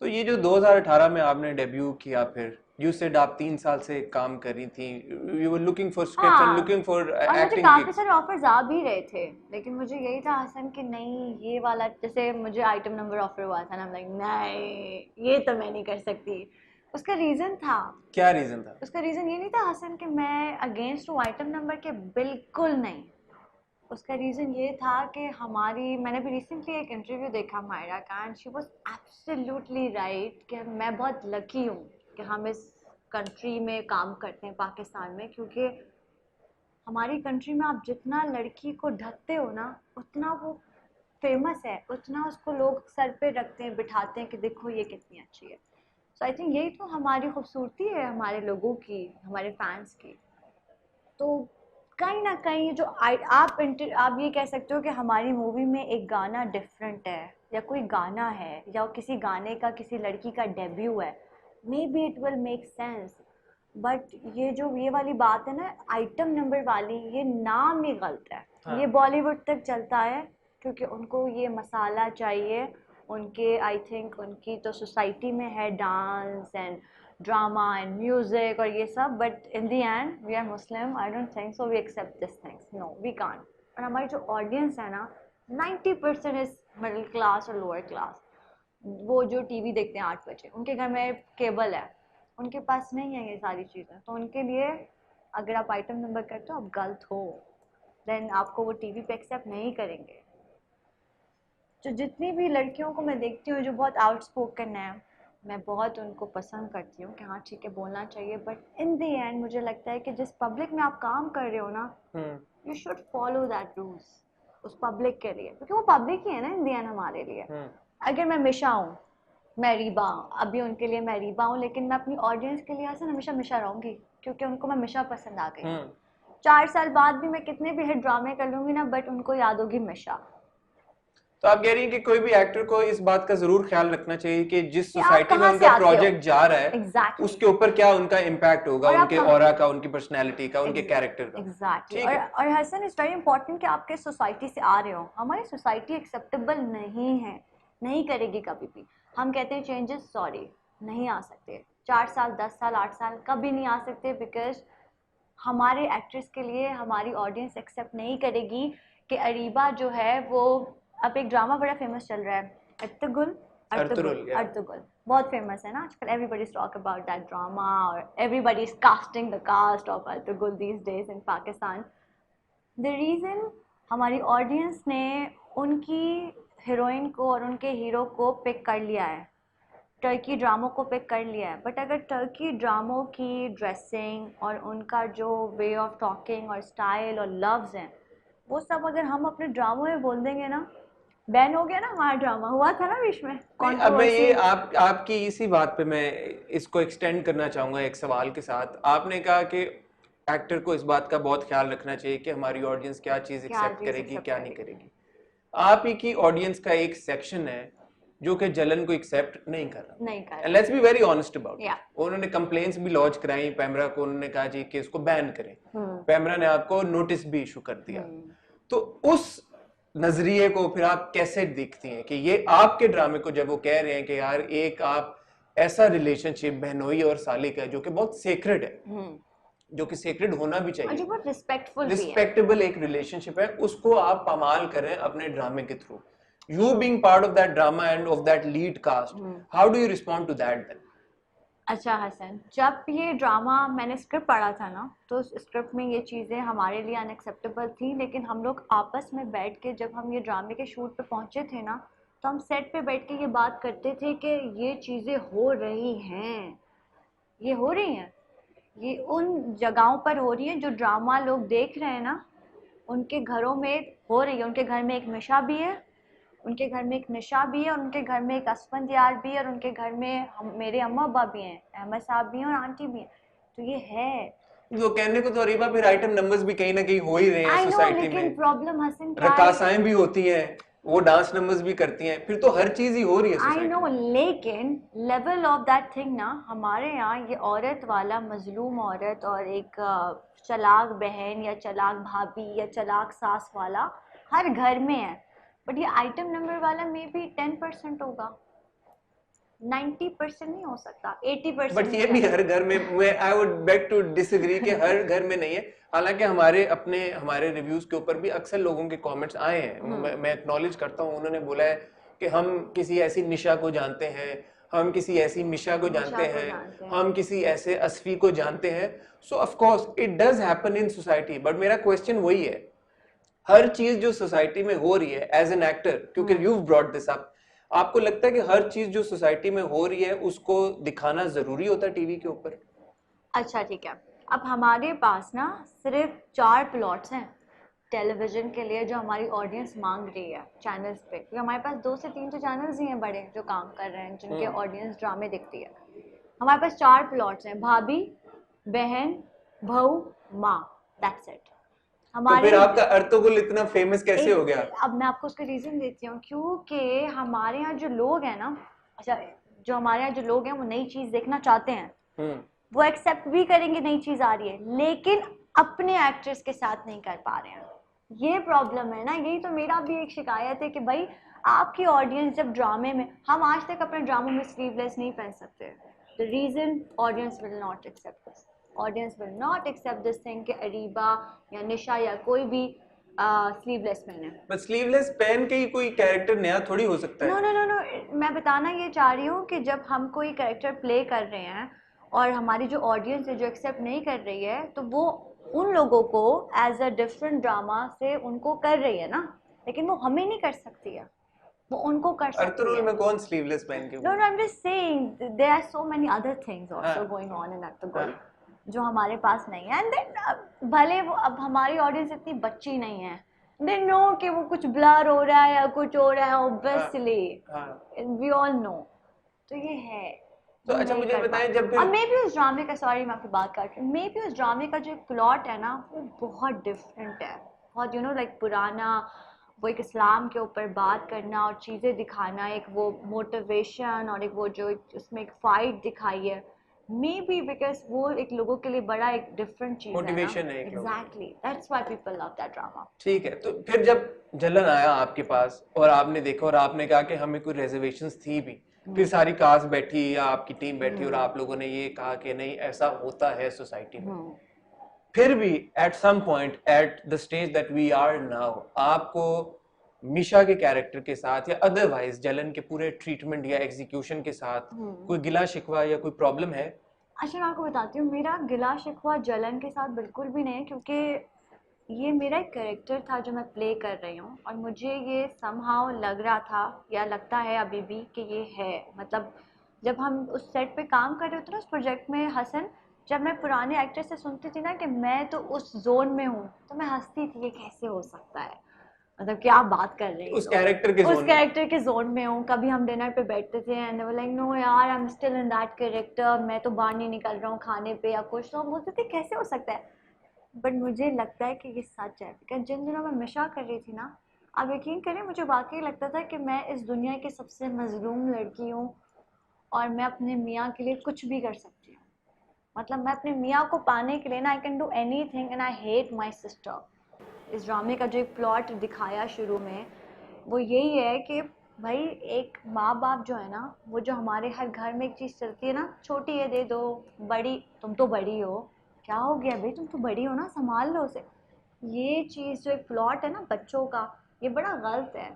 तो ये जो 2018 में आपने डेब्यू किया, फिर यू सेड आप 3 साल से काम कर रही थी, you were looking for scripts and हाँ, लुकिंग फॉर और मुझे एक्टिंग काफ़ी गिग्स। सारे ऑफर्स आ भी रहे थे, लेकिन मुझे यही था हसन कि नहीं, ये वाला, जैसे मुझे आइटम नंबर ऑफर हुआ था ना, लाइक नहीं, ये तो मैं नहीं कर सकती। उसका रीज़न था, क्या रीजन था? उसका रीज़न ये नहीं था हसन कि मैं अगेंस्ट हूँ आइटम नंबर के, बिल्कुल नहीं। उसका रीज़न ये था कि हमारी, मैंने भी रिसेंटली एक इंटरव्यू देखा मायरा का, and she was absolutely right कि मैं बहुत लकी हूँ कि हम इस कंट्री में काम करते हैं, पाकिस्तान में, क्योंकि हमारी कंट्री में आप जितना लड़की को ढकते हो ना, उतना वो फेमस है, उतना उसको लोग सर पे रखते हैं, बिठाते हैं कि देखो ये कितनी अच्छी है। सो आई थिंक यही तो हमारी खूबसूरती है, हमारे लोगों की, हमारे फैंस की। तो कहीं ना कहीं जो आप ये कह सकते हो कि हमारी मूवी में एक गाना डिफरेंट है, या कोई गाना है, या किसी गाने का किसी लड़की का डेब्यू है, may be it will make sense. But ये जो ये वाली बात है ना, आइटम नंबर वाली, ये नाम ही गलत है। ये हाँ। बॉलीवुड तक चलता है क्योंकि उनको ये मसाला चाहिए। उनके, आई थिंक उनकी तो सोसाइटी में है dance and drama and music और ये सब, but in the end we are Muslim, I don't think so we accept this things, no we can't. और हमारी जो ऑडियंस है ना, 90% इज मिडिल क्लास और लोअर क्लास। वो जो टीवी देखते हैं 8 बजे, उनके घर में केबल है, उनके पास नहीं है ये सारी चीज़ें, तो उनके लिए अगर आप आइटम नंबर करते हो, आप गलत हो, देन आपको वो टीवी पे एक्सेप्ट नहीं करेंगे। जो जितनी भी लड़कियों को मैं देखती हूँ जो बहुत आउटस्पोकन है, मैं बहुत उनको पसंद करती हूँ कि हाँ ठीक है, बोलना चाहिए, बट इन द एंड मुझे लगता है कि जिस पब्लिक में आप काम कर रहे हो ना, hmm. You should follow that rules उस पब्लिक के लिए, क्योंकि वो पब्लिक ही है ना इन द एंड हमारे लिए। हम्म। अगर मैं मिशा हूँ, मैं रीबा हूँ, अभी उनके लिए मैं रीबा हूँ, लेकिन मैं अपनी ऑडियंस के लिए ऐसा हमेशा मिशा रहूंगी, क्योंकि उनको मैं मिशा पसंद आ गई हूँ। हम्म। 4 साल बाद भी मैं कितने भी हिट ड्रामे कर लूंगी ना, बट उनको याद होगी मिशा। तो आप कह रही हैं कि कोई भी एक्टर को इस बात का जरूर ख्याल रखना चाहिए कि जिस कि आप सोसाइटी में कहाँ से उनका आते हो, प्रोजेक्ट जा रहा है एग्जैक्टली exactly. उसके ऊपर क्या उनका इम्पैक्ट होगा, और आप उनके कहाँ, ऑरा का, उनकी पर्सनैलिटी का, उनके कैरेक्टर का। एग्जैक्टली, ठीक है। और हसन इज वेरी इंपॉर्टेंट कि आप किस सोसाइटी से आ रहे हो। हमारी सोसाइटी एक्सेप्टेबल नहीं है, नहीं करेगी कभी भी। हम कहते हैं चेंजेस, सॉरी, नहीं आ सकते। 4 साल, 10 साल, 8 साल कभी नहीं आ सकते, बिकॉज हमारे एक्ट्रेस के लिए हमारी ऑडियंस एक्सेप्ट नहीं करेगी कि अरीबा जो है वो, अब एक ड्रामा बड़ा फेमस चल रहा है, अर्तुगरुल, अर्तुगरुल, अर्तुगरुल या। अर्तुगरुल बहुत फेमस है ना आजकल, everybody is talk about that drama, और everybody is casting the cast of Ertugrul these days in Pakistan. The reason, हमारी ऑडियंस ने उनकी हीरोइन को और उनके हीरो को पिक कर लिया है, टर्की ड्रामों को पिक कर लिया है, बट अगर टर्की ड्रामों की ड्रेसिंग और उनका जो वे ऑफ टॉकिंग और स्टाइल और लव्स हैं, वो सब अगर हम अपने ड्रामों में बोल देंगे ना, बैन हो गया ना, हमारा ड्रामा हुआ था ना बीच में नहीं, अब मैं ये कंट्रोवर्सी। आपकी इसी बात पे मैं इसको एक्सटेंड करना चाहूंगा एक सवाल के साथ। आपने कहा कि एक्टर को इस बात का बहुत ख्याल रखना चाहिए कि हमारी ऑडियंस क्या चीज क्या एक्सेप्ट चीज़ करेगी, एक्सेप्ट क्या नहीं करेगी। करेगी। आप ही की ऑडियंस का एक सेक्शन है जो कि जलन को एक्सेप्ट नहीं कर रहा। नहीं कर एंड रहा। Let's be very honest about या। इट। उन्होंने कंप्लेंट्स भी लॉन्च कराई पैमरा को, उन्होंने कहा जी कि इसको बैन करें। हम्म। पैमरा ने आपको नोटिस भी इशू कर दिया। हम्म। तो उस नजरिए को फिर आप कैसे देखती हैं कि ये आपके ड्रामे को, जब वो कह रहे हैं कि यार एक आप ऐसा रिलेशनशिप बहनोई और साली का है जो कि बहुत सेक्रेड है, हम्म। जो कि सेक्रेड होना भी और जो चाहिए, बहुत रिस्पेक्टफुल भी है। रिस्पेक्टेबल एक रिलेशनशिप है, उसको आप पामाल करें अपने ड्रामे के through, you being part of that drama and of that lead cast, hmm. How do you respond to that then? अच्छा हसन, जब ये ड्रामा मैंने स्क्रिप्ट पढ़ा था ना, तो उस स्क्रिप्ट में ये चीज़ें हमारे लिए अनएक्सेप्टेबल थी, लेकिन हम लोग आपस में बैठ के, जब हम ये ड्रामे के शूट पे पहुंचे थे ना, तो हम सेट पे बैठ के ये बात करते थे कि ये चीज़ें हो रही हैं, ये हो रही हैं, ये उन जगहों पर हो रही है जो ड्रामा लोग देख रहे हैं ना, उनके घरों में हो रही है। उनके घर में एक मिशा भी है, उनके घर में एक निशा भी है, और उनके घर में एक असफंद यार भी है, और उनके घर में मेरे अम्मा अब्बा भी हैं, अहमद साहब भी हैं और आंटी भी हैं। तो ये है। वो कहने को तो अरीबा फिर आइटम नंबर्स भी कहीं ना कहीं हो ही रहे हैं आई नो, सोसाइटी लेकिन में, प्रॉब्लम हसन क्या है। रकासाएं भी होती हैं, वो डांस नंबर्स भी करती हैं, फिर तो हर चीज ही हो रही है आई सोसाइटी नो, में। लेकिन लेवल ऑफ दैट थिंग ना, हमारे यहाँ ये औरत वाला, मजलूम औरत और एक चालाक बहन या चालाक भाभी या चालाक सास वाला हर घर में है, बट ये आइटम नंबर वाला मे बी 10% होगा। 90% नहीं हो सकता, 80% बट ये भी हर घर में, मैं I would beg to disagree कि हर घर में नहीं है। हालांकि हमारे रिव्यूज के ऊपर भी अक्सर लोगों के कमेंट्स आए हैं, मैं एक्नॉलेज करता हूँ। उन्होंने बोला है कि हम किसी ऐसी निशा को जानते हैं, हम किसी ऐसी मिशा को जानते हैं, हम किसी ऐसे असफी को जानते हैं। सो of course it does happen in society, but मेरा क्वेश्चन वही है, हर चीज जो सोसाइटी में हो रही है एज एन एक्टर, क्योंकि यू ब्रॉट दिस अप, आपको लगता है कि हर चीज जो सोसाइटी में हो रही है उसको दिखाना जरूरी होता है टीवी के ऊपर? अच्छा ठीक है, अब हमारे पास ना सिर्फ 4 प्लॉट्स हैं टेलीविजन के लिए जो हमारी ऑडियंस मांग रही है चैनल्स पे, क्योंकि हमारे पास 2 से 3 तो चैनल्स ही हैं बड़े जो काम कर रहे हैं, जिनके ऑडियंस ड्रामे दिखती है। हमारे पास 4 प्लॉट्स हैं, भाभी, बहन, बहू, माँ, दैट्स इट। तो हमारे फिर आपका अर्तुगरुल इतना फेमस कैसे हो गया? अब मैं आपको उसका रीजन देती हूँ, क्योंकि हमारे यहाँ जो लोग हैं ना, अच्छा जो हमारे यहाँ जो लोग हैं वो नई चीज देखना चाहते हैं, वो एक्सेप्ट भी करेंगे नई चीज आ रही है, लेकिन अपने एक्ट्रेस के साथ नहीं कर पा रहे हैं। ये प्रॉब्लम है ना, यही तो मेरा भी एक शिकायत है कि भाई आपकी ऑडियंस जब ड्रामे में, हम आज तक अपने ड्रामों में स्लीवलेस नहीं पहन सकते, the reason audience will not accept this, audience will not accept this thing कि अरीबा या निशा या कोई भी स्लीवलेस पहने। बट स्लीवलेस पहन के ही कोई कैरेक्टर नया थोड़ी हो सकता है। नो नो नो नो, मैं बताना ये चाह रही हूँ कि जब हम कोई कैरेक्टर प्ले कर रहे हैं और हमारी जो ऑडियंस है जो एक्सेप्ट नहीं कर रही है, तो वो उन लोगों को एज अ डिफरेंट ड्रामा से उनको कर रही है ना, लेकिन वो हमें नहीं कर सकती है, वो उनको कर सकती अर्तुगरुल है। में कौन स्लीवलेस पहन के? No no, I am just saying there are so many other things also हाँ। गोइंग ऑन इन अर्तुगरुल जो हमारे पास नहीं है, एंड देन भले वो, अब हमारी ऑडियंस इतनी बच्ची नहीं है, दे नो कि वो कुछ ब्लर हो रहा है या कुछ हो रहा है, ऑब्वियसली वी ऑल नो। तो ये है। तो अच्छा मुझे बताएं, जब फिर और मे भी उस ड्रामे का, सॉरी मैं आपकी बात काट रही हूँ, मे भी उस ड्रामे का जो प्लॉट है ना वो बहुत डिफरेंट है, बहुत यू नो लाइक पुराना, वो एक इस्लाम के ऊपर बात करना और चीज़ें दिखाना, एक वो मोटिवेशन और एक वो जो उसमें एक फाइट दिखाई है, मे बी बिकॉज वो एक लोगों के लिए बड़ा एक डिफरेंट चीज मोटिवेशन है है एक लोगों exactly, that's why people love that drama. ठीक है, तो फिर जब जलन आया आपके पास और आपने देखा और आपने कहा कि हमें कोई रिजर्वेशंस थी भी, फिर सारी कास्ट बैठी या आपकी टीम बैठी और आप लोगों ने ये कहा कि नहीं ऐसा होता है सोसाइटी में, फिर भी at some point at the stage that we are now, आपको मिशा के कैरेक्टर के साथ या अदरवाइज जलन के पूरे ट्रीटमेंट या एग्जीक्यूशन के साथ कोई गिला शिकवा या कोई प्रॉब्लम है? अच्छा मैं आपको बताती हूँ, मेरा गिला शिकवा जलन के साथ बिल्कुल भी नहीं है, क्योंकि ये मेरा एक कैरेक्टर था जो मैं प्ले कर रही हूँ, और मुझे ये समहाउ लग रहा था या लगता है अभी भी कि ये है, मतलब जब हम उस सेट पे काम कर रहे होते ना उस प्रोजेक्ट में हसन, जब मैं पुराने एक्टर से सुनती थी ना कि मैं तो उस जोन में हूँ, तो मैं हंसती थी ये कैसे हो सकता है, मतलब क्या बात कर रहे हैं, उस कैरेक्टर के उस कैरेक्टर के जोन में हूँ। कभी हम डिनर पे बैठते थे एंड वो लाइक नो यार I am still in that character, मैं तो बाहर नहीं निकल रहा हूँ खाने पे या कुछ, तो हम बोलते थे कैसे हो सकता है, बट मुझे लगता है कि ये सच है, बिकॉज जिन दिनों मैं नशा कर रही थी ना, आप यकीन करें मुझे वाकई लगता था कि मैं इस दुनिया की सबसे मजलूम लड़की हूँ और मैं अपने मियाँ के लिए कुछ भी कर सकती हूँ, मतलब मैं अपने मियाँ को पाने के लिए ना I can do any thing and I hate my sister. इस ड्रामे का जो एक प्लॉट दिखाया शुरू में वो यही है कि भाई एक माँ बाप जो है ना, वो जो हमारे हर घर में एक चीज़ चलती है ना, छोटी ये दे दो, बड़ी तुम तो बड़ी हो, क्या हो गया भाई तुम तो बड़ी हो ना, संभाल लो उसे, ये चीज़ जो एक प्लॉट है ना बच्चों का, ये बड़ा गलत है।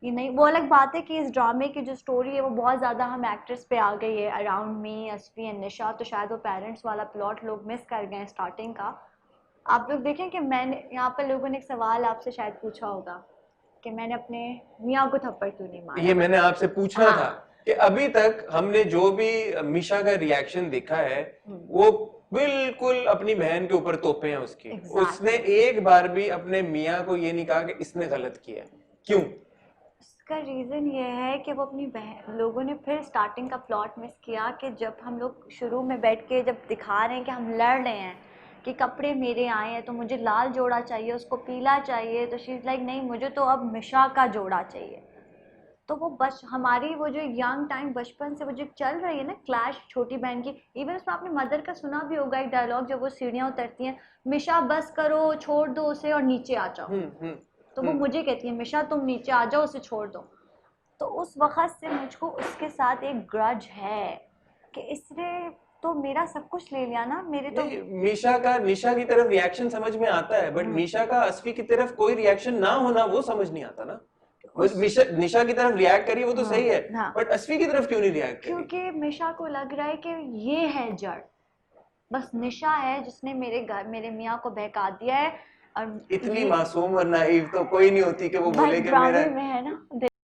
ये नहीं, वो अलग बात है कि इस ड्रामे की जो स्टोरी है वो बहुत ज़्यादा हम एक्ट्रेस पे आ गई है, अराउंड मी असफी एंड निशा, तो शायद वो पेरेंट्स वाला प्लॉट लोग मिस कर गए स्टार्टिंग का। आप लोग देखें कि मैंने यहाँ पर लोगों ने एक सवाल आपसे शायद पूछा होगा कि मैंने अपने मियाँ को थप्पड़ क्यों नहीं मारा। ये मैंने आपसे पूछना था कि अभी तक हमने जो भी मिशा का रिएक्शन देखा है वो बिल्कुल अपनी बहन के ऊपर तोपे हैं उसकी। उसने एक बार भी अपने मियाँ को ये नहीं कहा कि इसने गलत किया, क्यों? उसका रीज़न ये है कि वो अपनी बहन, लोगों ने फिर स्टार्टिंग का प्लॉट मिस किया कि जब हम लोग शुरू में बैठ के जब दिखा रहे हैं कि हम लड़ रहे हैं कि कपड़े मेरे आए हैं तो मुझे लाल जोड़ा चाहिए, उसको पीला चाहिए, तो शी इज़ लाइक नहीं मुझे तो अब मिशा का जोड़ा चाहिए। तो वो हमारी वो जो यंग टाइम बचपन से वो जो चल रही है ना क्लैश छोटी बहन की, इवन उसमें आपने मदर का सुना भी होगा एक डायलॉग जब वो सीढ़ियाँ उतरती हैं, मिशा बस करो छोड़ दो उसे और नीचे आ जाओ, तो वो मुझे कहती है मिशा तुम नीचे आ जाओ उसे छोड़ दो। तो उस वक्त से मुझको उसके साथ एक ग्रज है कि इसने तो मेरा सब कुछ ले लिया ना, मेरे तो नहीं, निशा की तरफ रिएक्शन समझ में आता है, बट निशा का अस्फी की तरफ कोई रिएक्शन ना होना वो समझ नहीं आता ना। निशा की तरफ रिएक्ट करी वो तो सही है, हाँ। बट अस्फी की तरफ क्यों नहीं रिएक्ट करी? क्योंकि निशा को लग रहा है कि ये है जड़, बस निशा है जिसने मेरे मियाँ को बहका दिया है। और इतनी मासूम और नाइव तो कोई नहीं होती कि वो भाई बोले कि ड्रामे मेरा में है ना।